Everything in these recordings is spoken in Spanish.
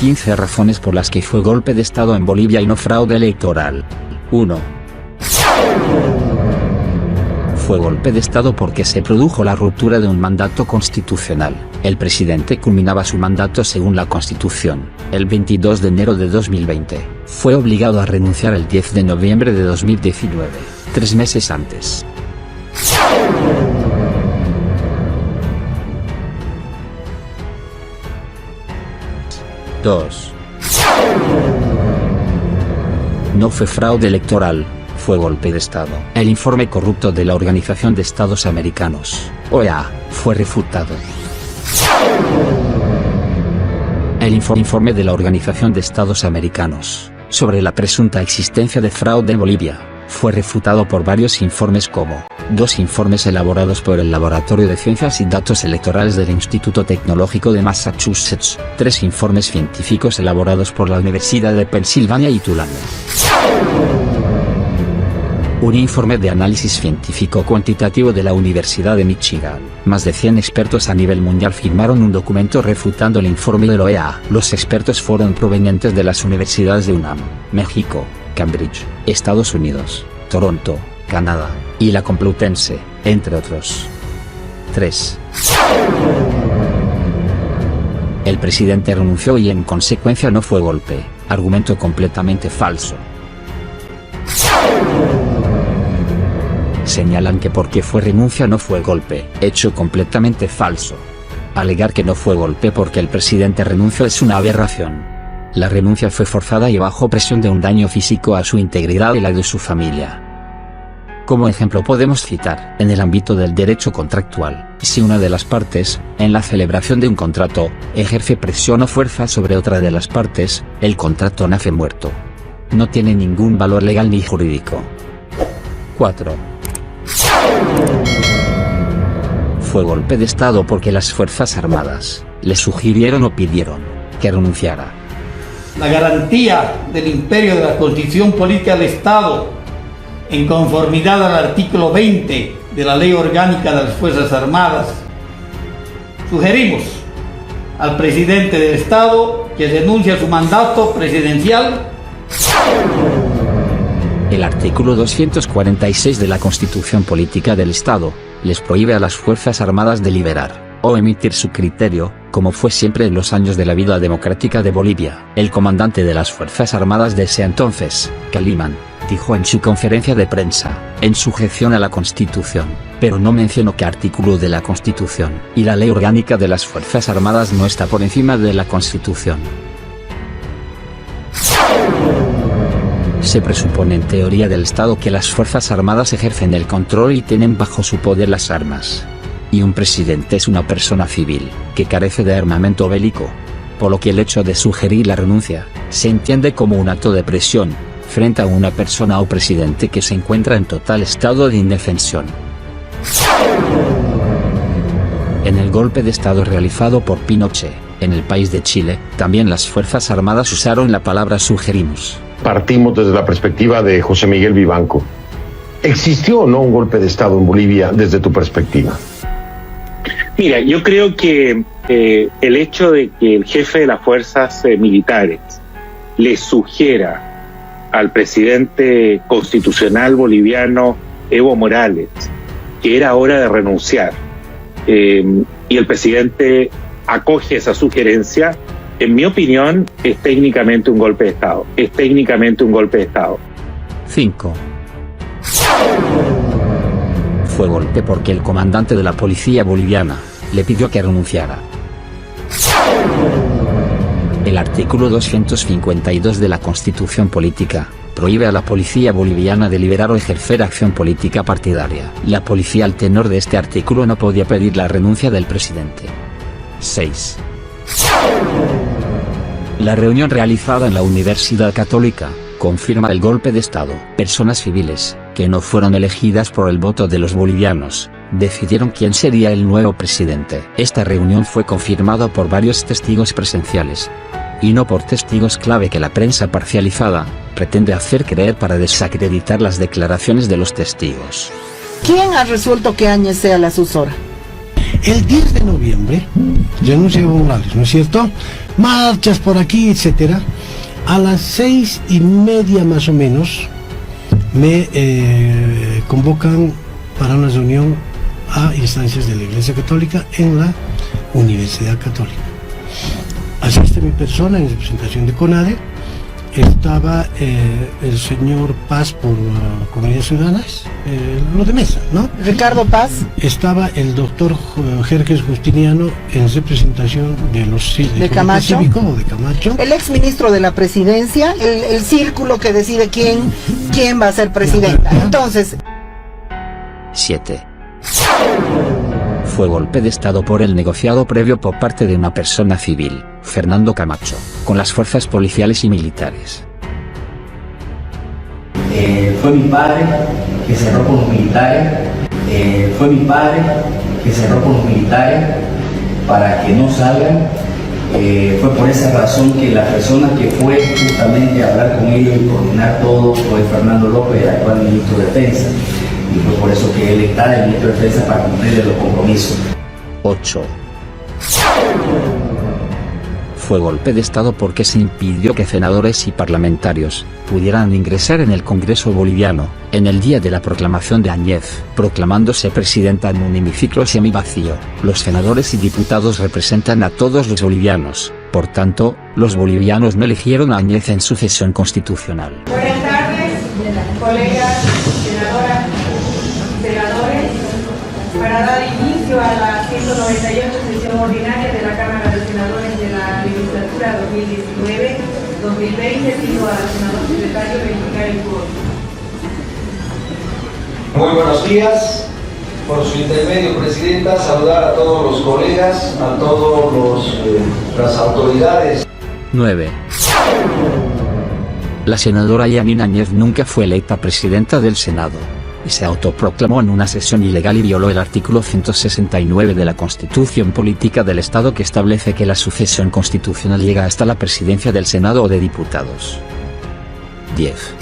15 razones por las que fue golpe de Estado en Bolivia y no fraude electoral. 1. Fue golpe de Estado porque se produjo la ruptura de un mandato constitucional. El presidente culminaba su mandato según la Constitución, el 22 de enero de 2020. Fue obligado a renunciar el 10 de noviembre de 2019, 3 meses antes. 2. No fue fraude electoral, fue golpe de Estado. El informe corrupto de la Organización de Estados Americanos, OEA, fue refutado. El informe de la Organización de Estados Americanos, sobre la presunta existencia de fraude en Bolivia, fue refutado por varios informes como, 2 informes elaborados por el Laboratorio de Ciencias y Datos Electorales del Instituto Tecnológico de Massachusetts, 3 informes científicos elaborados por la Universidad de Pensilvania y Tulane. Un informe de análisis científico cuantitativo de la Universidad de Michigan. Más de 100 expertos a nivel mundial firmaron un documento refutando el informe de la OEA. Los expertos fueron provenientes de las universidades de UNAM, México, Cambridge, Estados Unidos, Toronto, Canadá, y la Complutense, entre otros. 3. El presidente renunció y en consecuencia no fue golpe, argumento completamente falso. Señalan que porque fue renuncia no fue golpe, hecho completamente falso. Alegar que no fue golpe porque el presidente renunció es una aberración. La renuncia fue forzada y bajo presión de un daño físico a su integridad y la de su familia. Como ejemplo podemos citar, en el ámbito del derecho contractual, si una de las partes, en la celebración de un contrato, ejerce presión o fuerza sobre otra de las partes, el contrato nace muerto. No tiene ningún valor legal ni jurídico. 4. Fue golpe de Estado porque las Fuerzas Armadas le sugirieron o pidieron que renunciara. La garantía del imperio de la Constitución Política del Estado, en conformidad al artículo 20 de la Ley Orgánica de las Fuerzas Armadas, sugerimos al presidente del Estado que renuncie a su mandato presidencial. El artículo 246 de la Constitución Política del Estado les prohíbe a las Fuerzas Armadas deliberar o emitir su criterio, como fue siempre en los años de la vida democrática de Bolivia. El comandante de las Fuerzas Armadas de ese entonces, Calimán, dijo en su conferencia de prensa, en sujeción a la Constitución, pero no mencionó qué artículo de la Constitución, y la Ley Orgánica de las Fuerzas Armadas no está por encima de la Constitución. Se presupone en teoría del Estado que las Fuerzas Armadas ejercen el control y tienen bajo su poder las armas. Y un presidente es una persona civil, que carece de armamento bélico. Por lo que el hecho de sugerir la renuncia, se entiende como un acto de presión, frente a una persona o presidente que se encuentra en total estado de indefensión. En el golpe de Estado realizado por Pinochet, en el país de Chile, también las Fuerzas Armadas usaron la palabra sugerimos. Partimos desde la perspectiva de José Miguel Vivanco. ¿Existió o no un golpe de Estado en Bolivia desde tu perspectiva? Mira, yo creo que el hecho de que el jefe de las fuerzas militares le sugiera al presidente constitucional boliviano Evo Morales que era hora de renunciar y el presidente acoge esa sugerencia, en mi opinión, es técnicamente un golpe de Estado. 5. Fue golpe porque el comandante de la policía boliviana le pidió que renunciara. El artículo 252 de la Constitución Política prohíbe a la policía boliviana deliberar o ejercer acción política partidaria. La policía al tenor de este artículo no podía pedir la renuncia del presidente. 6. La reunión realizada en la Universidad Católica confirma el golpe de Estado. Personas civiles, que no fueron elegidas por el voto de los bolivianos, decidieron quién sería el nuevo presidente. Esta reunión fue confirmada por varios testigos presenciales, y no por testigos clave que la prensa parcializada pretende hacer creer para desacreditar las declaraciones de los testigos. ¿Quién ha resuelto que Áñez sea la sucesora? El 10 de noviembre renuncia Evo Morales, ¿no es cierto? Marchas por aquí, etcétera. A las 6:30 más o menos me convocan para una reunión a instancias de la Iglesia Católica en la Universidad Católica. Asiste mi persona en representación de CONADE. Estaba el señor Paz por Comunidades Ciudadanas, lo de mesa, ¿no? Ricardo Paz. Estaba el doctor Jerjes Justiniano en representación de los de Camacho. Cívico, o de Camacho. El ex ministro de la presidencia, el círculo que decide quién va a ser presidenta. Entonces. 7. Fue golpe de Estado por el negociado previo por parte de una persona civil, Fernando Camacho, con las fuerzas policiales y militares. Fue mi padre que cerró con los militares, para que no salgan. Fue por esa razón que la persona que fue justamente a hablar con ellos y coordinar todo fue Fernando López, el actual ministro de Defensa. Y fue por eso que él está el ministro de Defensa para cumplir los compromisos. 8. Fue golpe de Estado porque se impidió que senadores y parlamentarios pudieran ingresar en el Congreso boliviano, en el día de la proclamación de Áñez, proclamándose presidenta en un hemiciclo semivacío. Los senadores y diputados representan a todos los bolivianos, por tanto, los bolivianos no eligieron a Áñez en sucesión constitucional. Buenas tardes, colegas, senadoras, senadores. Para dar inicio a la 198 sesión ordinaria de la Cámara de Senadores de la legislatura 2019-2020, pido al senador secretario verificar el quórum. Muy buenos días. Por su intermedio, Presidenta, saludar a todos los colegas, a todas las autoridades. 9. La senadora Yanina Áñez nunca fue electa presidenta del Senado, y se autoproclamó en una sesión ilegal y violó el artículo 169 de la Constitución Política del Estado que establece que la sucesión constitucional llega hasta la presidencia del Senado o de Diputados. 10.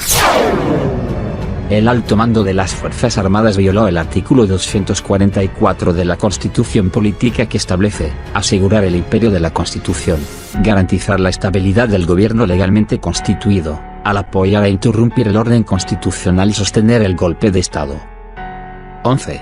El alto mando de las Fuerzas Armadas violó el artículo 244 de la Constitución Política que establece, asegurar el imperio de la Constitución, garantizar la estabilidad del gobierno legalmente constituido, al apoyar e interrumpir el orden constitucional y sostener el golpe de Estado. 11.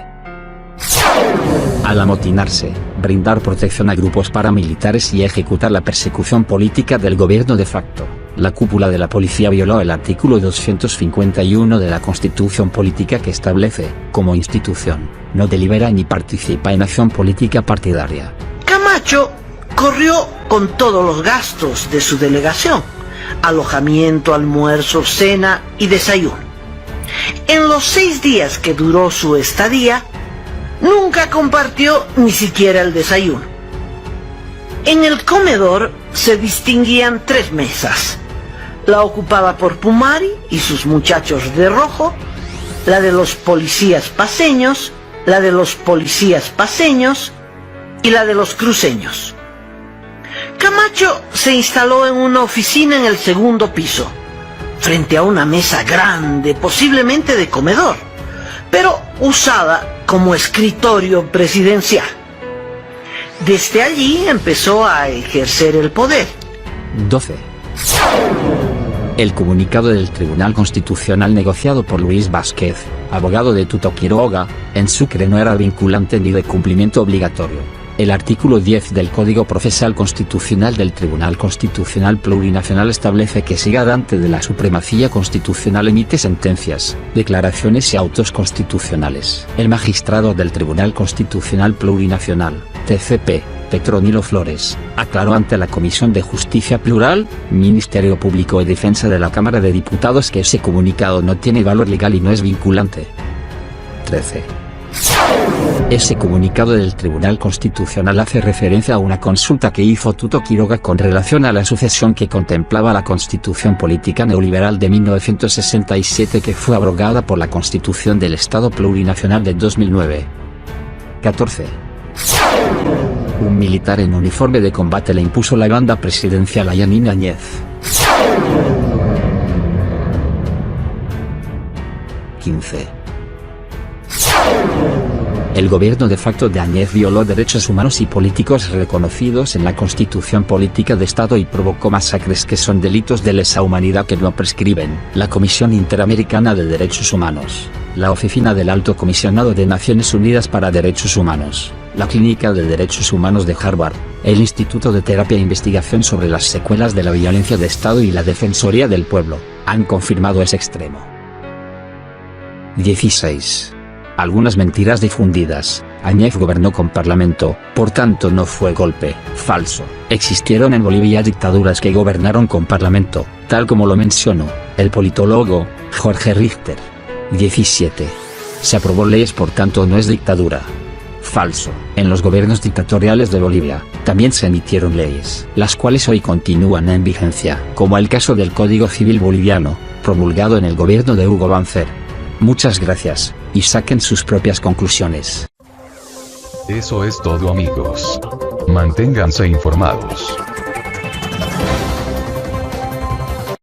Al amotinarse, brindar protección a grupos paramilitares y ejecutar la persecución política del gobierno de facto, la cúpula de la policía violó el artículo 251 de la Constitución Política que establece, como institución, no delibera ni participa en acción política partidaria. Camacho corrió con todos los gastos de su delegación: alojamiento, almuerzo, cena y desayuno. En los 6 días que duró su estadía, nunca compartió ni siquiera el desayuno. En el comedor se distinguían 3 mesas: la ocupada por Pumari y sus muchachos de rojo, la de los policías paceños, la de los policías paceños y la de los cruceños. Camacho se instaló en una oficina en el 2.º piso, frente a una mesa grande, posiblemente de comedor, pero usada como escritorio presidencial. Desde allí empezó a ejercer el poder. 12. El comunicado del Tribunal Constitucional negociado por Luis Vázquez, abogado de Tuto Quiroga, en Sucre no era vinculante ni de cumplimiento obligatorio. El artículo 10 del Código Procesal Constitucional del Tribunal Constitucional Plurinacional establece que si garante de la supremacía constitucional emite sentencias, declaraciones y autos constitucionales. El magistrado del Tribunal Constitucional Plurinacional, TCP, Petronilo Flores, aclaró ante la Comisión de Justicia Plural, Ministerio Público y Defensa de la Cámara de Diputados que ese comunicado no tiene valor legal y no es vinculante. 13. Ese comunicado del Tribunal Constitucional hace referencia a una consulta que hizo Tuto Quiroga con relación a la sucesión que contemplaba la Constitución Política Neoliberal de 1967 que fue abrogada por la Constitución del Estado Plurinacional de 2009. 14. Un militar en uniforme de combate le impuso la banda presidencial a Yanina Áñez. 15. El gobierno de facto de Áñez violó derechos humanos y políticos reconocidos en la Constitución Política de Estado y provocó masacres que son delitos de lesa humanidad que no prescriben. La Comisión Interamericana de Derechos Humanos, la Oficina del Alto Comisionado de Naciones Unidas para Derechos Humanos, la Clínica de Derechos Humanos de Harvard, el Instituto de Terapia e Investigación sobre las Secuelas de la Violencia de Estado y la Defensoría del Pueblo, han confirmado ese extremo. 16. Algunas mentiras difundidas. Áñez gobernó con parlamento, por tanto no fue golpe. Falso. Existieron en Bolivia dictaduras que gobernaron con parlamento, tal como lo mencionó el politólogo Jorge Richter. 17. Se aprobó leyes, por tanto no es dictadura. Falso. En los gobiernos dictatoriales de Bolivia, también se emitieron leyes, las cuales hoy continúan en vigencia, como el caso del Código Civil Boliviano, promulgado en el gobierno de Hugo Banzer. Muchas gracias, y saquen sus propias conclusiones. Eso es todo, amigos. Manténganse informados.